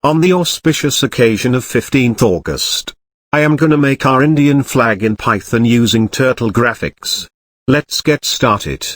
On the auspicious occasion of 15th August, I am gonna make our Indian flag in Python using turtle graphics. Let's get started.